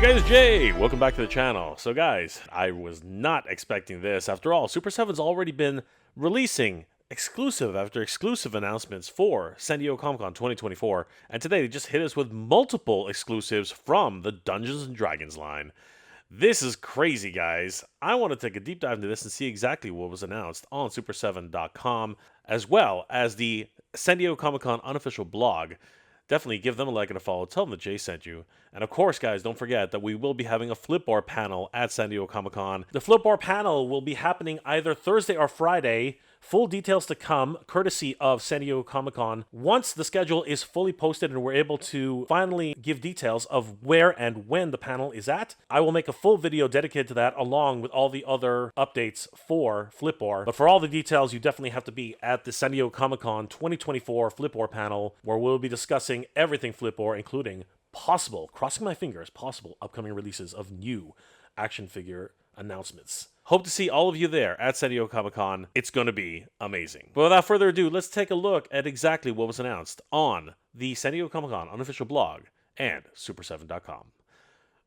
Hey guys, Jay! Welcome back to the channel. So guys, I was not expecting this. After all, Super7's already been releasing exclusive after exclusive announcements for San Diego Comic-Con 2024, and today they just hit us with multiple exclusives from the Dungeons & Dragons line. This is crazy, guys. I want to take a deep dive into this and see exactly what was announced on Super7.com, as well as the San Diego Comic-Con unofficial blog. Definitely give them a like and a follow. Tell them that Jay sent you. And of course, guys, don't forget that we will be having a Flipboard panel at San Diego Comic-Con. The Flipboard panel will be happening either Thursday or Friday. Full details to come, courtesy of San Diego Comic-Con. Once the schedule is fully posted and we're able to finally give details of where and when the panel is at, I will make a full video dedicated to that along with all the other updates for Flipboard. But for all the details, you definitely have to be at the San Diego Comic-Con 2024 Flipboard panel, where we'll be discussing everything Flipboard, including possible, crossing my fingers, possible upcoming releases of new action figure announcements. Hope to see all of you there at San Diego Comic-Con. It's going to be amazing. But without further ado, let's take a look at exactly what was announced on the San Diego Comic-Con unofficial blog and Super7.com.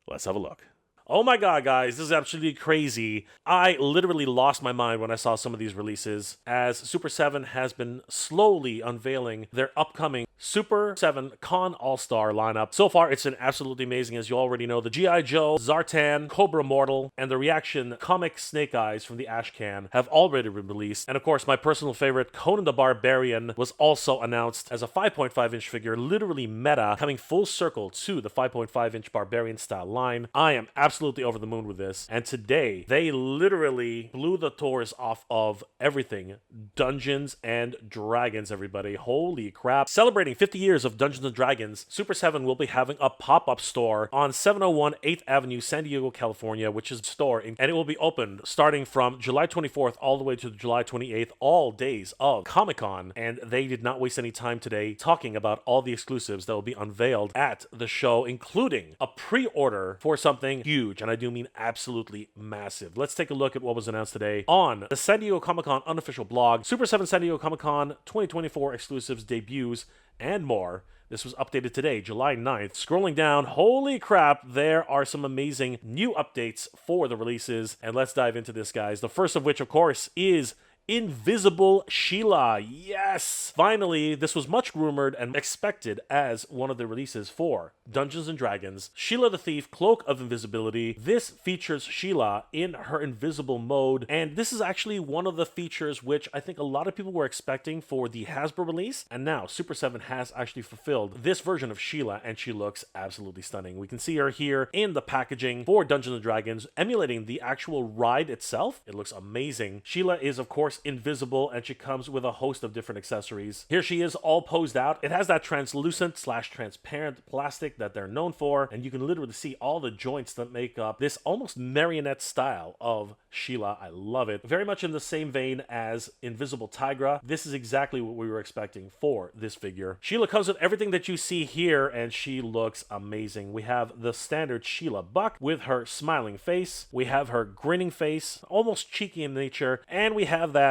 Let's have a look. Oh my god, guys, this is absolutely crazy. I literally lost my mind when I saw some of these releases, as Super7 has been slowly unveiling their upcoming Super7 Con All Star lineup. So far, it's been absolutely amazing. As you already know, the G.I. Joe, Zartan, Cobra Mortal, and the Reaction comic Snake Eyes from the Ash Can have already been released. And of course, my personal favorite, Conan the Barbarian, was also announced as a 5.5-inch figure, literally meta, coming full circle to the 5.5-inch Barbarian style line. I am absolutely over the moon with this. And today, they literally blew the doors off of everything Dungeons and Dragons, everybody. Holy crap. Celebrating 50 years of Dungeons & Dragons, Super7 will be having a pop-up store on 701 8th Avenue, San Diego, California, which is a store, and it will be open starting from July 24th all the way to July 28th, all days of Comic-Con. And they did not waste any time today talking about all the exclusives that will be unveiled at the show, including a pre-order for something huge, and I do mean absolutely massive. Let's take a look at what was announced today on the San Diego Comic-Con unofficial blog, Super7 San Diego Comic-Con 2024 exclusives, debuts, and more. This was updated today, July 9th. Scrolling down, holy crap, there are some amazing new updates for the releases. And let's dive into this, guys. The first of which, of course, is Invisible Sheila. Yes! Finally, this was much rumored and expected as one of the releases for Dungeons & Dragons. Sheila the Thief, Cloak of Invisibility. This features Sheila in her invisible mode, and this is actually one of the features which I think a lot of people were expecting for the Hasbro release, and now Super7 has actually fulfilled this version of Sheila, and she looks absolutely stunning. We can see her here in the packaging for Dungeons & Dragons, emulating the actual ride itself. It looks amazing. Sheila is, of course, invisible, and she comes with a host of different accessories. Here she is all posed out. It has that translucent / transparent plastic that they're known for, and you can literally see all the joints that make up this almost marionette style of Sheila. I love it. Very much in the same vein as Invisible Tigra. This is exactly what we were expecting for this figure. Sheila comes with everything that you see here, and she looks amazing. We have the standard Sheila Buck with her smiling face. We have her grinning face, almost cheeky in nature, and we have that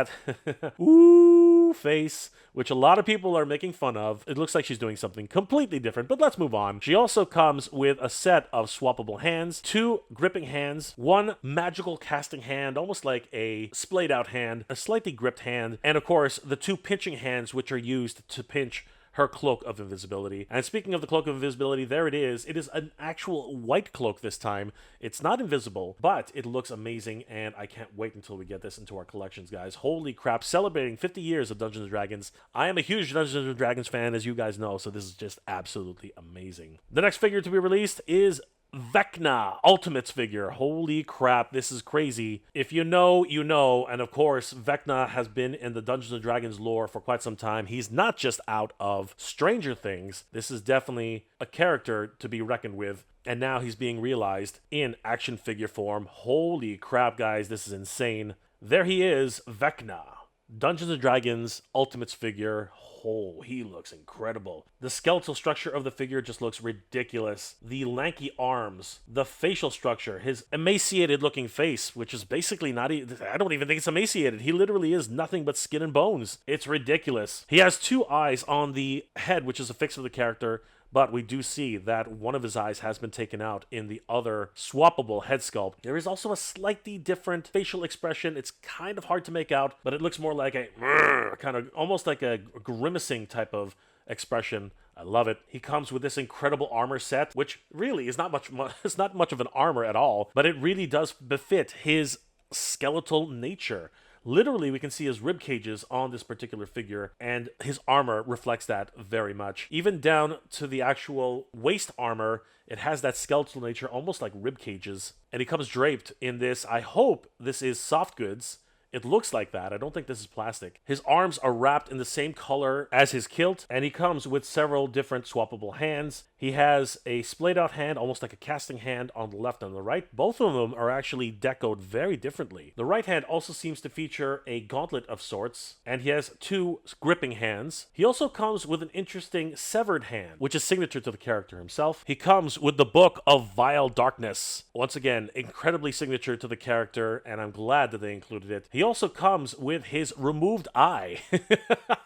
ooh face, which a lot of people are making fun of. It looks like she's doing something completely different, but let's move on. She also comes with a set of swappable hands, 2 gripping hands, 1 magical casting hand, almost like a splayed out hand, a slightly gripped hand, and of course the 2 pinching hands, which are used to pinch her Cloak of Invisibility. And speaking of the Cloak of Invisibility, there it is. It is an actual white cloak this time. It's not invisible, but it looks amazing, and I can't wait until we get this into our collections, guys. Holy crap, celebrating 50 years of Dungeons & Dragons. I am a huge Dungeons & Dragons fan, as you guys know, so this is just absolutely amazing. The next figure to be released is Vecna Ultimates figure. Holy crap, this is crazy. If you know, you know. And of course, Vecna has been in the Dungeons & Dragons lore for quite some time. He's not just out of Stranger Things. This is definitely a character to be reckoned with. And now he's being realized in action figure form. Holy crap, guys, this is insane. There he is, Vecna. Dungeons & Dragons Ultimates figure. Oh, he looks incredible. The skeletal structure of the figure just looks ridiculous. The lanky arms, the facial structure, his emaciated looking face, which is basically not even, I don't even think it's emaciated. He literally is nothing but skin and bones. It's ridiculous. He has 2 eyes on the head, which is a fix of the character, but we do see that one of his eyes has been taken out in the other swappable head sculpt. There is also a slightly different facial expression. It's kind of hard to make out, but it looks more like a kind of almost like a grimacing type of expression. I love it. He comes with this incredible armor set, which really is not much it's not much of an armor at all, but it really does befit his skeletal nature. Literally, we can see his rib cages on this particular figure, and his armor reflects that very much. Even down to the actual waist armor, it has that skeletal nature, almost like rib cages. And he comes draped in this. I hope this is soft goods. It looks like that. I don't think this is plastic. His arms are wrapped in the same color as his kilt, and he comes with several different swappable hands. He has a splayed out hand, almost like a casting hand on the left and the right. Both of them are actually decoed very differently. The right hand also seems to feature a gauntlet of sorts, and he has two gripping hands. He also comes with an interesting severed hand, which is signature to the character himself. He comes with the Book of Vile Darkness. Once again, incredibly signature to the character, and I'm glad that they included it. He also comes with his removed eye.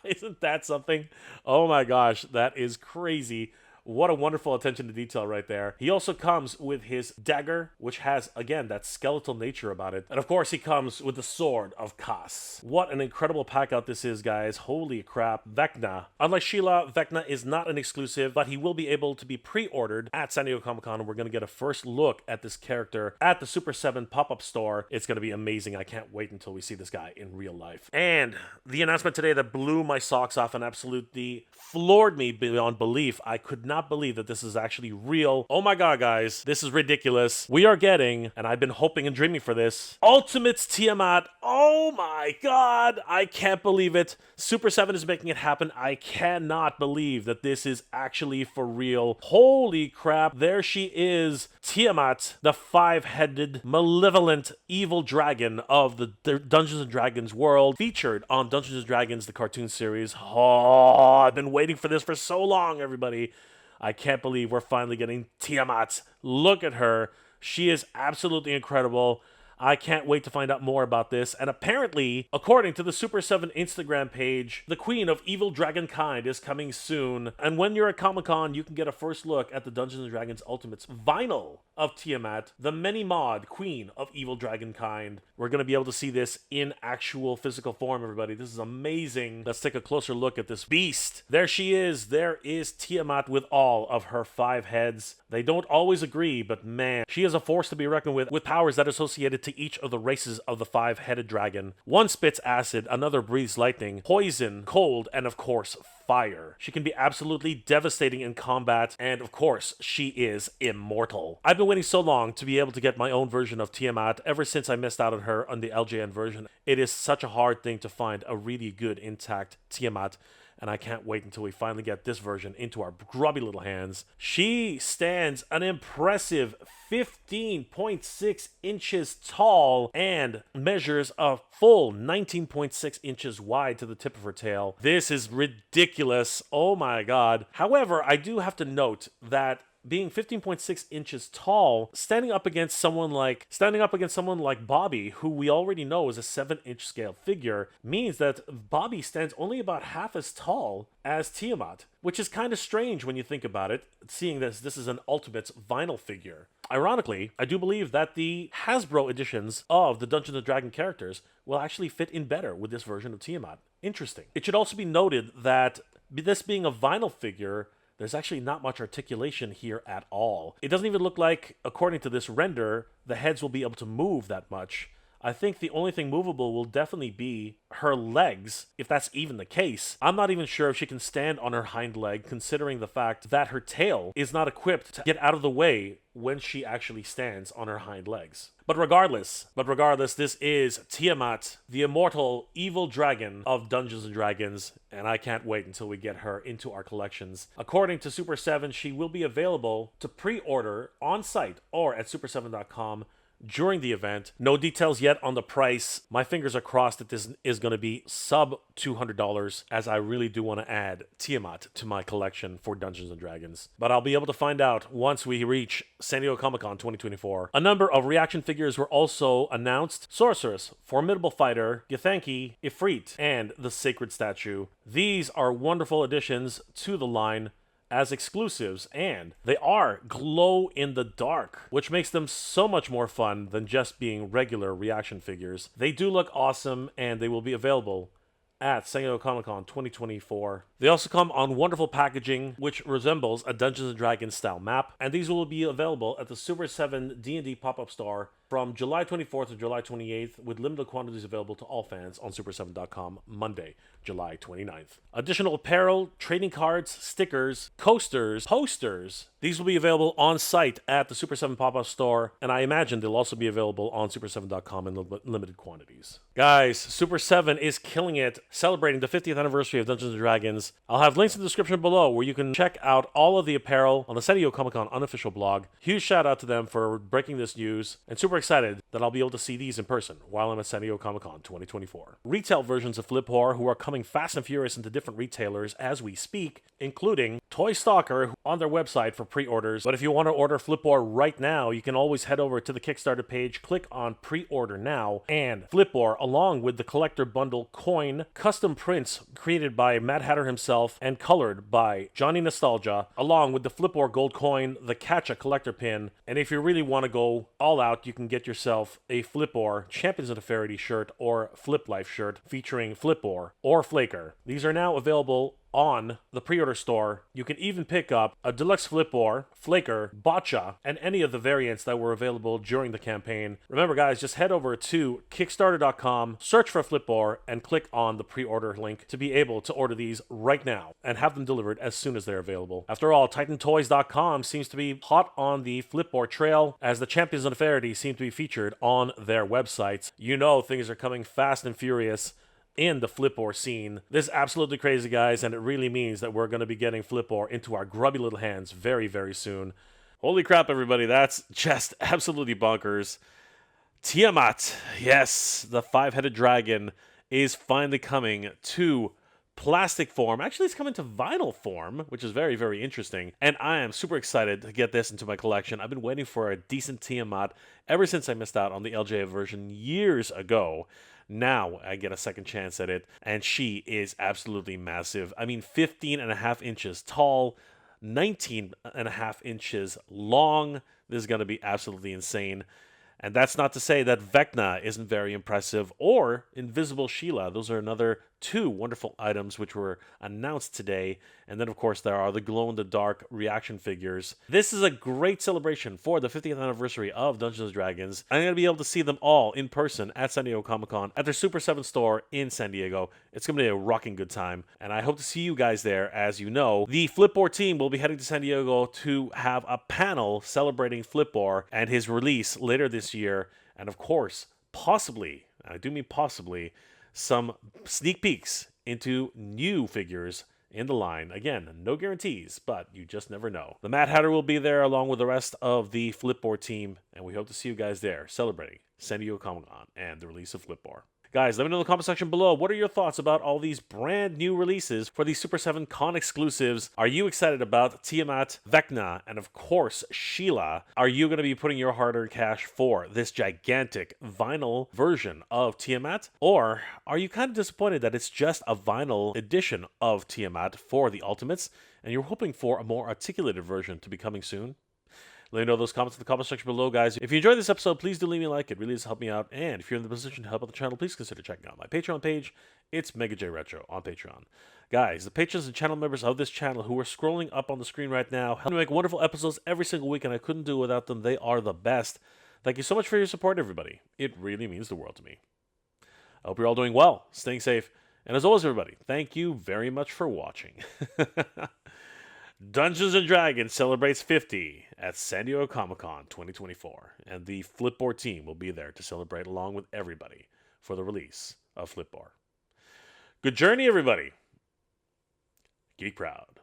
Isn't that something? Oh my gosh, that is crazy. What a wonderful attention to detail right there. He also comes with his dagger, which has, again, that skeletal nature about it. And of course, he comes with the Sword of Kas. What an incredible pack out this is, guys. Holy crap. Vecna. Unlike Sheila, Vecna is not an exclusive, but he will be able to be pre-ordered at San Diego Comic-Con. We're going to get a first look at this character at the Super7 pop-up store. It's going to be amazing. I can't wait until we see this guy in real life. And the announcement today that blew my socks off and absolutely floored me beyond belief. I could not believe that this is actually real. Oh my god, guys, this is ridiculous. We are getting, and I've been hoping and dreaming for this, Ultimates Tiamat. Oh my god, I can't believe it. Super7 is making it happen. I cannot believe that this is actually for real. Holy crap, there she is, Tiamat, the five-headed, malevolent, evil dragon of the Dungeons & Dragons world, featured on Dungeons & Dragons, the cartoon series. Oh, I've been waiting for this for so long, everybody. I can't believe we're finally getting Tiamat. Look at her. She is absolutely incredible. I can't wait to find out more about this. And apparently, according to the Super7 Instagram page, the Queen of Evil Dragonkind is coming soon. And when you're at Comic-Con, you can get a first look at the Dungeons & Dragons Ultimates vinyl of Tiamat, the many-mod Queen of Evil Dragonkind. We're going to be able to see this in actual physical form, everybody. This is amazing. Let's take a closer look at this beast. There she is. There is Tiamat with all of her 5 heads. They don't always agree, but man, she is a force to be reckoned with powers that are associated to each of the races of the 5-headed dragon. One spits acid, another breathes lightning, poison, cold, and of course, fire. She can be absolutely devastating in combat, and of course, she is immortal. I've been waiting so long to be able to get my own version of Tiamat ever since I missed out on her on the LJN version. It is such a hard thing to find a really good, intact Tiamat, and I can't wait until we finally get this version into our grubby little hands. She stands an impressive 15.6 inches tall and measures a full 19.6 inches wide to the tip of her tail. This is ridiculous. Oh my god. However, I do have to note that being 15.6 inches tall, standing up against someone like Bobby, who we already know is a 7-inch scale figure, means that Bobby stands only about half as tall as Tiamat, which is kind of strange when you think about it, seeing this is an Ultimates vinyl figure. Ironically, I do believe that the Hasbro editions of the Dungeons & Dragons characters will actually fit in better with this version of Tiamat. Interesting. It should also be noted that this being a vinyl figure, there's actually not much articulation here at all. It doesn't even look like, according to this render, the heads will be able to move that much. I think the only thing movable will definitely be her legs, if that's even the case. I'm not even sure if she can stand on her hind leg, considering the fact that her tail is not equipped to get out of the way when she actually stands on her hind legs. But regardless, this is Tiamat, the immortal evil dragon of Dungeons & Dragons, and I can't wait until we get her into our collections. According to Super7, she will be available to pre-order on site or at super7.com during the event. No details yet on the price. My fingers are crossed that this is going to be sub $200, as I really do want to add Tiamat to my collection for Dungeons & Dragons. But I'll be able to find out once we reach San Diego Comic-Con 2024. A number of reaction figures were also announced. Sorceress, Formidable Fighter, Githyanki, Ifrit, and the Sacred Statue. These are wonderful additions to the line. as exclusives, and they are glow in the dark, which makes them so much more fun than just being regular reaction figures. They do look awesome, and they will be available at San Diego Comic-Con 2024. They also come on wonderful packaging, which resembles a Dungeons & Dragons style map, and these will be available at the Super 7 D&D pop-up store from July 24th to July 28th, with limited quantities available to all fans on super7.com Monday, July 29th. Additional apparel, trading cards, stickers, coasters, posters, these will be available on site at the Super 7 pop-up store, and I imagine they'll also be available on super7.com in limited quantities. Guys, Super 7 is killing it, celebrating the 50th anniversary of Dungeons & Dragons. I'll have links in the description below where you can check out all of the apparel on the San Diego Comic-Con Unofficial blog. Huge shout out to them for breaking this news, and super excited that I'll be able to see these in person while I'm at San Diego Comic-Con 2024. Retail versions of Flip Horror, who are coming fast and furious into different retailers as we speak, including Toy Stalker on their website for pre-orders. But if you want to order Flip Horror right now, you can always head over to the Kickstarter page, click on pre-order now, and Flip Horror, along with the collector bundle coin, custom prints created by Mad Hatter himself and colored by Johnny Nostalgia, along with the Flip Horror gold coin, the Catcha collector pin, and if you really want to go all out, you can get yourself a Flip Horror Champions of the Faraday shirt or Flip Life shirt featuring Flip Horror or Flaker. These are now available on the pre-order store. You can even pick up a deluxe Flip Horror, Flaker, Botcha, and any of the variants that were available during the campaign. Remember guys, just head over to Kickstarter.com, search for Flip Horror, and click on the pre-order link to be able to order these right now and have them delivered as soon as they're available. After all, TitanToys.com seems to be hot on the Flip Horror trail, as the Champions of the Faraday seem to be featured on their websites. You know things are coming fast and furious in the Flip Horror scene. This is absolutely crazy, guys, and it really means that we're going to be getting Flip Horror into our grubby little hands very, very soon. Holy crap, everybody, that's just absolutely bonkers. Tiamat, yes, the five-headed dragon, is finally coming to plastic form. Actually, it's coming to vinyl form, which is very, very interesting. And I am super excited to get this into my collection. I've been waiting for a decent Tiamat ever since I missed out on the LJA version years ago. Now I get a second chance at it, and she is absolutely massive. I mean, 15.5 inches tall, 19.5 inches long. This is going to be absolutely insane. And that's not to say that Vecna isn't very impressive, or Invisible Sheila. Those are another two wonderful items which were announced today. And then, of course, there are the glow-in-the-dark reaction figures. This is a great celebration for the 50th anniversary of Dungeons & Dragons. I'm going to be able to see them all in person at San Diego Comic-Con at their Super 7 store in San Diego. It's going to be a rocking good time, and I hope to see you guys there. As you know, the Flipboard team will be heading to San Diego to have a panel celebrating Flipboard and his release later this year. And, of course, possibly, I do mean possibly, some sneak peeks into new figures in the line. Again, no guarantees, but you just never know. The Mad Hatter will be there along with the rest of the Flipboard team, and we hope to see you guys there celebrating San Diego Comic-Con and the release of Flipboard. Guys, let me know in the comment section below, what are your thoughts about all these brand new releases for these Super 7 Con exclusives? Are you excited about Tiamat, Vecna, and of course, Sheila? Are you going to be putting your hard-earned cash for this gigantic vinyl version of Tiamat? Or are you kind of disappointed that it's just a vinyl edition of Tiamat for the Ultimates, and you're hoping for a more articulated version to be coming soon? Let me know those comments in the comment section below, guys. If you enjoyed this episode, please do leave me a like. It really does help me out. And if you're in the position to help out the channel, please consider checking out my Patreon page. It's Mega J Retro on Patreon. Guys, the patrons and channel members of this channel who are scrolling up on the screen right now help me make wonderful episodes every single week, and I couldn't do it without them. They are the best. Thank you so much for your support, everybody. It really means the world to me. I hope you're all doing well, staying safe, and as always, everybody, thank you very much for watching. Dungeons & Dragons celebrates 50 at San Diego Comic-Con 2024, and the Flipboard team will be there to celebrate along with everybody for the release of Flipboard. Good journey, everybody. Geek proud.